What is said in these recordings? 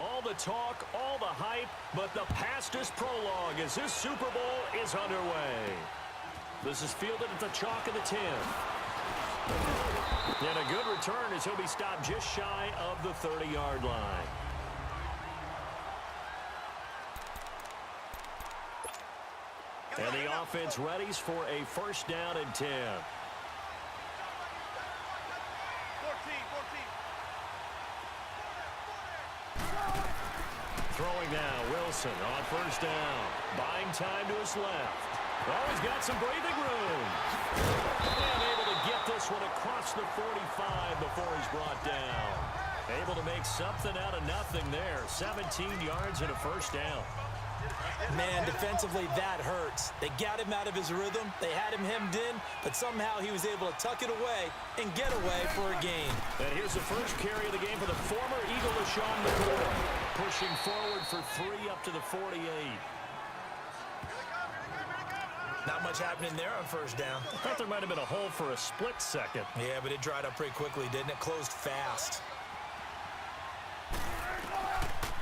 All the talk, all the hype, but the past is prologue as this Super Bowl is underway. This is fielded at the chalk of the 10. And a good return as he'll be stopped just shy of the 30-yard line. And the offense readies for a first down and 10. Throwing now, Wilson on first down. Buying time to his left. Oh, he's got some breathing room. And able to get this one across the 45 before he's brought down. Able to make something out of nothing there. 17 yards and a first down. Man, defensively, that hurts. They got him out of his rhythm. They had him hemmed in, but somehow he was able to tuck it away and get away for a gain. And here's the first carry of the game for the former Eagle, LaShawn McCoy. Pushing forward for 3 up to the 48. Not much happening there on first down. I thought there might have been a hole for a split second. Yeah, but it dried up pretty quickly, didn't it? Closed fast.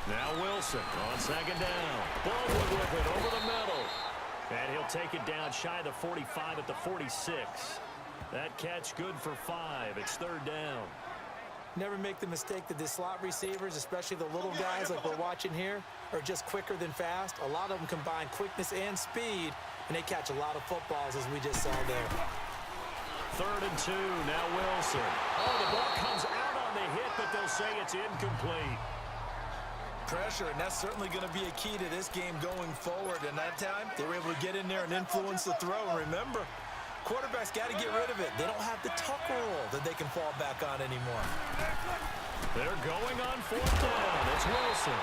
Now Wilson on second down. Baldwin with it over the middle. And he'll take it down shy of the 45 at the 46. That catch good for 5. It's third down. Never make the mistake that the slot receivers, especially the little guys like we're watching here, are just quicker than fast. A lot of them combine quickness and speed, and they catch a lot of footballs, as we just saw there. Third and 2. Now Wilson. Oh, the ball comes out on the hit, but they'll say it's incomplete. Pressure, and that's certainly going to be a key to this game going forward. And that time, they were able to get in there and influence the throw. And remember, quarterbacks got to get rid of it. They don't have the tuck rule that they can fall back on anymore. They're going on fourth down. It's Wilson.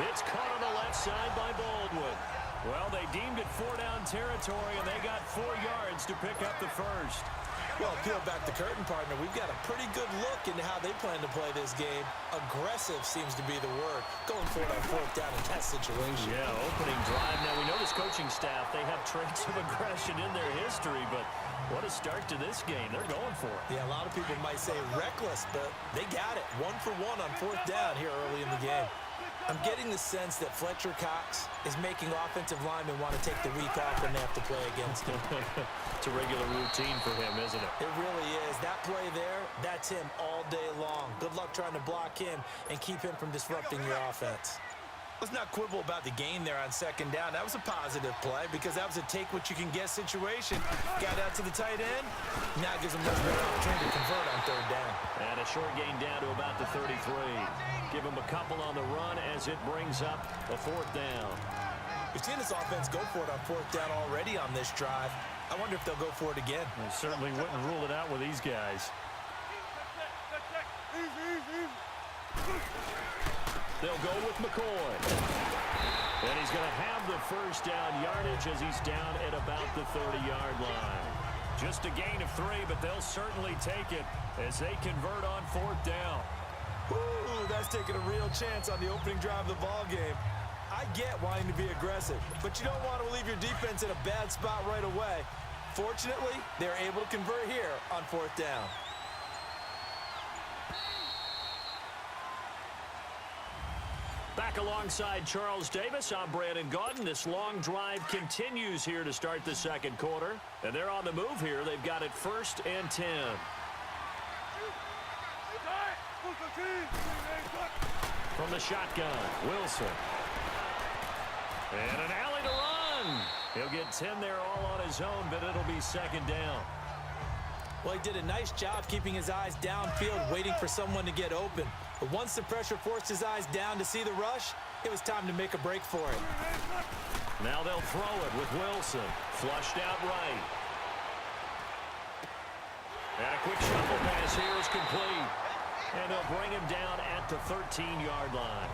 It's caught on the left side by Baldwin. Well, they deemed it 4-down territory, and they got 4 yards to pick up the first. Well, peel back the curtain, partner. We've got a pretty good look into how they plan to play this game. Aggressive seems to be the word. Going for it on fourth down in that situation. Yeah, opening drive. Now, we know this coaching staff, they have traits of aggression in their history, but what a start to this game. They're going for it. Yeah, a lot of people might say reckless, but they got it. 1 for 1 on fourth down here early in the game. I'm getting the sense that Fletcher Cox is making offensive linemen want to take the week off when they have to play against him. It's a regular routine for him, isn't it? It really is. That play there, that's him all day long. Good luck trying to block him and keep him from disrupting your offense. Let's not quibble about the gain there on second down. That was a positive play because that was a take-what-you-can-get situation. Got out to the tight end. Now gives him much better opportunity to convert on third down. And a short gain down to about the 33. Give him a couple on the run as it brings up a fourth down. We've seen this offense go for it on fourth down already on this drive. I wonder if they'll go for it again. I certainly wouldn't rule it out with these guys. They'll go with McCoy. And he's going to have the first down yardage as he's down at about the 30-yard line. Just a gain of 3, but they'll certainly take it as they convert on fourth down. Ooh, that's taking a real chance on the opening drive of the ball game. I get wanting to be aggressive, but you don't want to leave your defense in a bad spot right away. Fortunately, they're able to convert here on fourth down. Back alongside Charles Davis, I'm Brandon Gaudin. This long drive continues here to start the second quarter. And they're on the move here. They've got it 1st and 10. From the shotgun, Wilson. And an alley to run. He'll get 10 there all on his own, but it'll be second down. Well, he did a nice job keeping his eyes downfield, waiting for someone to get open. But once the pressure forced his eyes down to see the rush, it was time to make a break for it. Now they'll throw it with Wilson. Flushed out right. And a quick shuffle pass here is complete. And they'll bring him down at the 13-yard line.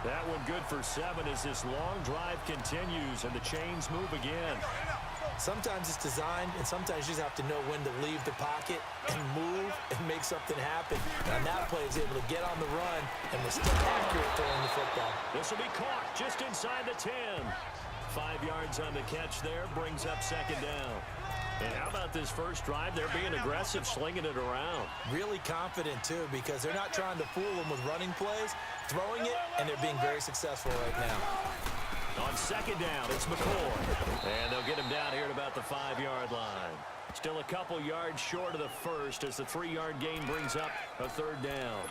That one good for 7 as this long drive continues and the chains move again. Sometimes it's designed, and sometimes you just have to know when to leave the pocket and move and make something happen. And that play is able to get on the run and was still accurate throwing the football. This will be caught just inside the 10. 5 yards on the catch there, brings up second down. And how about this first drive? They're being aggressive, slinging it around. Really confident, too, because they're not trying to fool them with running plays, throwing it, and they're being very successful right now. On second down, it's McCoy. And they'll get him down here at about the 5-yard line. Still a couple yards short of the first as the 3-yard gain brings up a third down.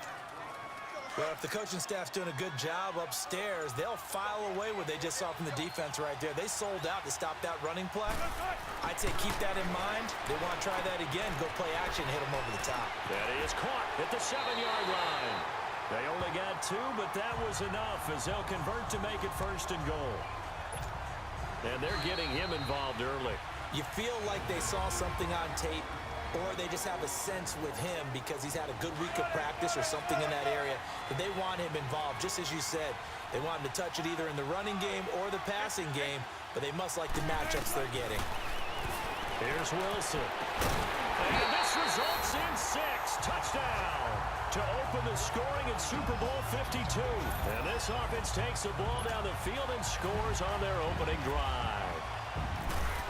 Well, if the coaching staff's doing a good job upstairs, they'll file away what they just saw from the defense right there. They sold out to stop that running play. I'd say keep that in mind. They want to try that again, go play action, hit them over the top. That is caught at the 7-yard line. They only got 2, but that was enough as they'll convert to make it 1st and goal. And they're getting him involved early. You feel like they saw something on tape, or they just have a sense with him because he's had a good week of practice or something in that area that they want him involved. Just as you said, they want him to touch it either in the running game or the passing game, but they must like the matchups they're getting. Here's Wilson. And this results in 6. Touchdown to open the scoring in Super Bowl 52. And this offense takes the ball down the field and scores on their opening drive.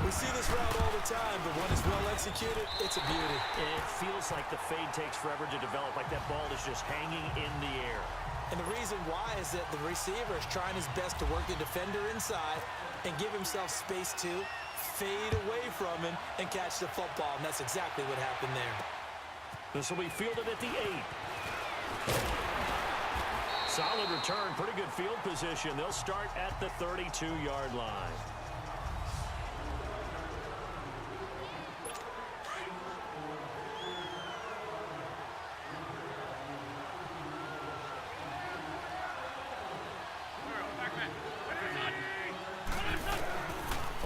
We see this route all the time, but when it's well executed, it's a beauty. It feels like the fade takes forever to develop, like that ball is just hanging in the air. And the reason why is that the receiver is trying his best to work the defender inside and give himself space to fade away from him and catch the football, and that's exactly what happened there. This will be fielded at the 8. Solid return, pretty good field position. They'll start at the 32-yard line.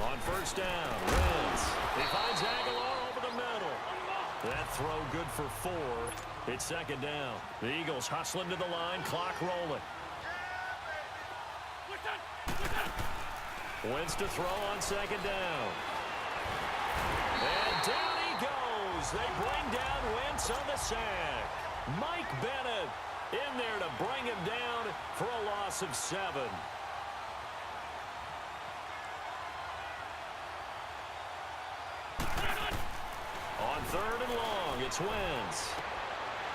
On first down, Wentz. He finds Aguilar over the middle. That throw good for 4. It's second down. The Eagles hustling to the line, clock rolling. Wentz to throw on second down. And down he goes. They bring down Wentz on the sack. Mike Bennett in there to bring him down for a loss of 7. On third and long, it's Wentz.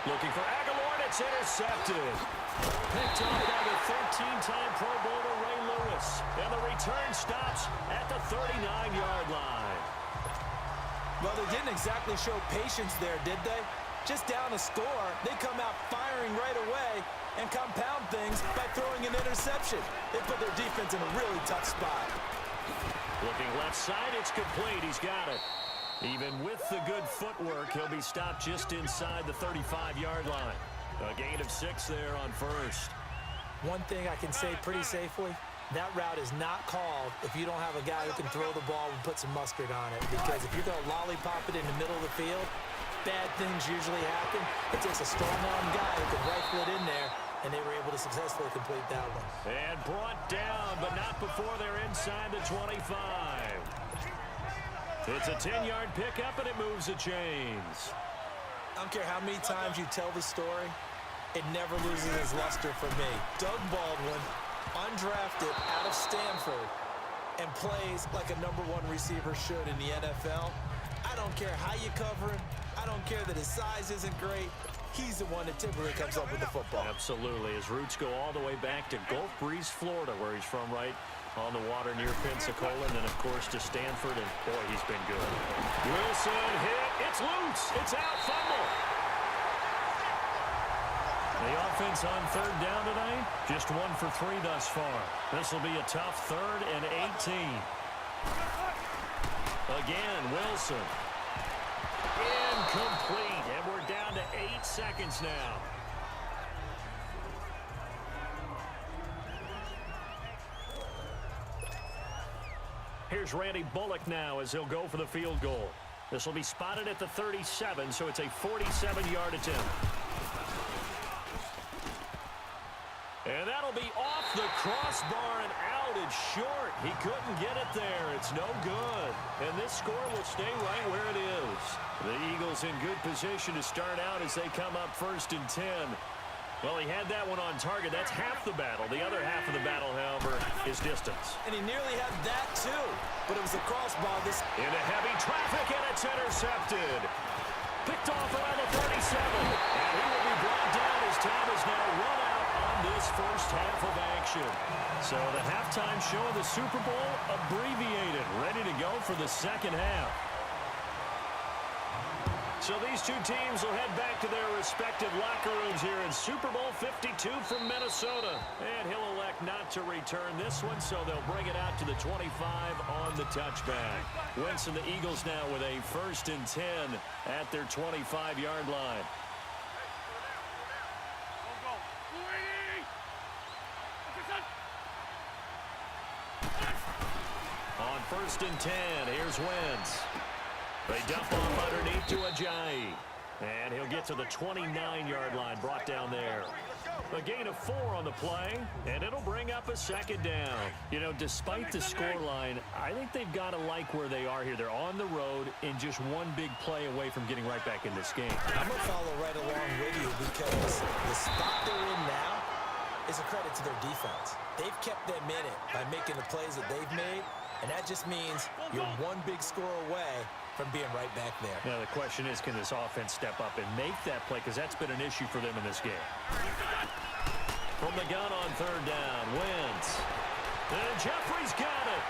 Looking for Aguilar, and it's intercepted. Picked up by the 13-time Pro Bowler Ray Lewis. And the return stops at the 39-yard line. Well, they didn't exactly show patience there, did they? Just down a score, they come out firing right away and compound things by throwing an interception. They put their defense in a really tough spot. Looking left side, it's complete. He's got it. Even with the good footwork, he'll be stopped just inside the 35-yard line. A gain of 6 there on first. One thing I can say pretty safely, that route is not called if you don't have a guy who can throw the ball and put some mustard on it. Because if you're going to lollipop it in the middle of the field, bad things usually happen. It takes a strong-arm guy who can rifle it in there, and they were able to successfully complete that one. And brought down, but not before they're inside the 25. It's a 10-yard pickup, and it moves the chains. I don't care how many times you tell the story, it never loses its luster for me. Doug Baldwin, undrafted out of Stanford, and plays like a #1 receiver should in the NFL. I don't care how you cover him. I don't care that his size isn't great. He's the one that typically comes up with the football. Absolutely. His roots go all the way back to Gulf Breeze, Florida, where he's from, right on the water near Pensacola, and then, of course, to Stanford, and, boy, he's been good. Wilson hit. It's loose. It's out. Fumble. The offense on third down tonight, just 1 for 3 thus far. This will be a tough 3rd and 18. Again, Wilson. Incomplete, and we're down to 8 seconds now. Here's Randy Bullock now as he'll go for the field goal. This will be spotted at the 37, so it's a 47-yard attempt. And that'll be off the crossbar and out. It's short. He couldn't get it there. It's no good. And this score will stay right where it is. The Eagles in good position to start out as they come up 1st and 10. Well, he had that one on target. That's half the battle. The other half of the battle, however, is distance. And he nearly had that, too. But it was a cross ball. Into heavy traffic, and it's intercepted. Picked off around the 37. And he will be brought down as time is now run out on this first half of action. So the halftime show of the Super Bowl abbreviated, ready to go for the second half. So these two teams will head back to their respective locker rooms here in Super Bowl 52 from Minnesota. And he'll elect not to return this one, so they'll bring it out to the 25 on the touchback. Wentz and the Eagles now with a 1st and 10 at their 25-yard line. On 1st and 10, here's Wentz. They dump off underneath to Ajayi. And he'll get to the 29-yard line, brought down there. A gain of 4 on the play, and it'll bring up a 2nd down. You know, despite the scoreline, I think they've got to like where they are here. They're on the road and just one big play away from getting right back in this game. I'm going to follow right along with you because the spot they're in now is a credit to their defense. They've kept them in it by making the plays that they've made, and that just means you're one big score away from being right back there. Now, the question is, can this offense step up and make that play? Because that's been an issue for them in this game. From the gun on 3rd down, Wentz. And Jeffrey's got it.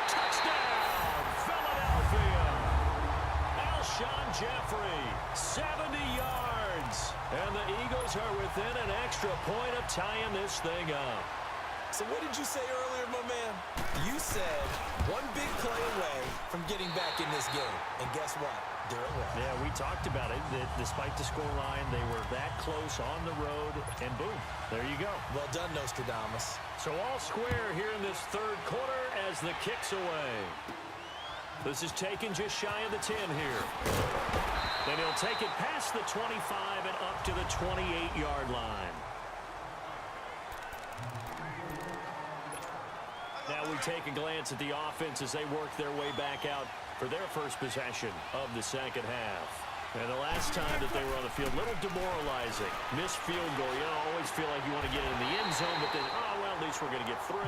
Touchdown, Philadelphia. Alshon Jeffrey, 70 yards. And the Eagles are within an extra point of tying this thing up. So what did you say earlier, my man? You said one big play away from getting back in this game. And guess what? There it was. Yeah, we talked about it. That despite the scoreline, they were that close on the road, and boom, there you go. Well done, Nostradamus. So all square here in this 3rd quarter as the kick's away. This is taken just shy of the 10 here. Then he'll take it past the 25 and up to the 28-yard line. Now we take a glance at the offense as they work their way back out for their first possession of the second half. And the last time that they were on the field, a little demoralizing. Missed field goal. You know, always feel like you want to get in the end zone, but then, oh, well, at least we're going to get 3.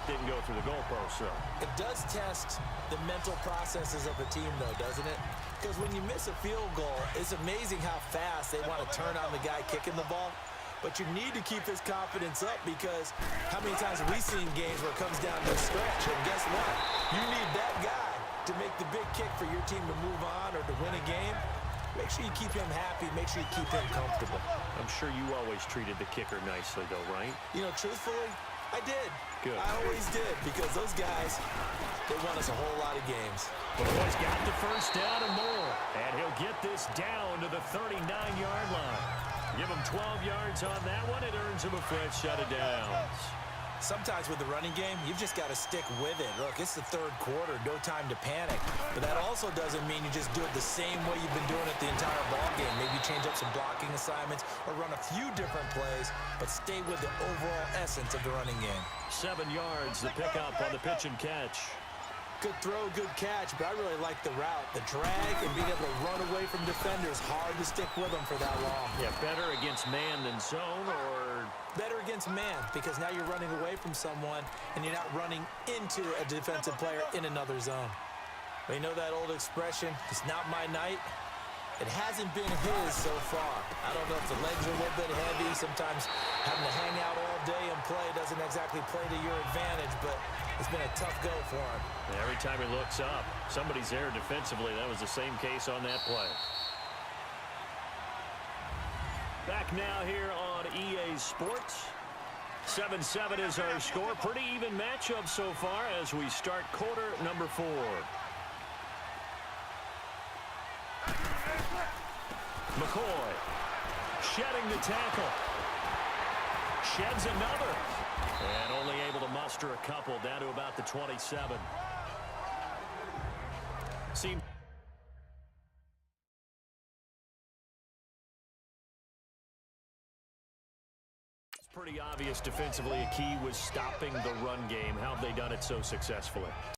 Didn't go through the goalpost, so. It does test the mental processes of a team, though, doesn't it? Because when you miss a field goal, it's amazing how fast they want to turn on the guy kicking the ball. But you need to keep his confidence up because how many times have we seen games where it comes down to a stretch? And guess what? You need that guy to make the big kick for your team to move on or to win a game. Make sure you keep him happy. Make sure you keep him comfortable. I'm sure you always treated the kicker nicely, though, right? You know, truthfully, I did. Good. I always did because those guys, they won us a whole lot of games. But the boys got the 1st down and more. And he'll get this down to the 39-yard line. Give him 12 yards on that one. It earns him a fresh set of downs. Sometimes with the running game, you've just got to stick with it. Look, it's the 3rd quarter, no time to panic. But that also doesn't mean you just do it the same way you've been doing it the entire ball game. Maybe change up some blocking assignments or run a few different plays, but stay with the overall essence of the running game. 7 yards, the pickup on the pitch and catch. Good throw, good catch, but I really like the route. The drag and being able to run away from defenders, hard to stick with them for that long. Yeah, better against man than zone, or? Better against man, because now you're running away from someone and you're not running into a defensive player in another zone. But you know that old expression, it's not my night? It hasn't been his so far. I don't know if the legs are a little bit heavy. Sometimes having to hang out all day and play doesn't exactly play to your advantage, but it's been a tough go for him. And every time he looks up, somebody's there defensively. That was the same case on that play. Back now here on EA Sports. 7-7 is our score. Pretty even matchup so far as we start quarter number 4. McCoy shedding the tackle. Sheds another. And only able to muster a couple down to about the 27. Seems pretty obvious defensively. A key was stopping the run game. How have they done it so successfully?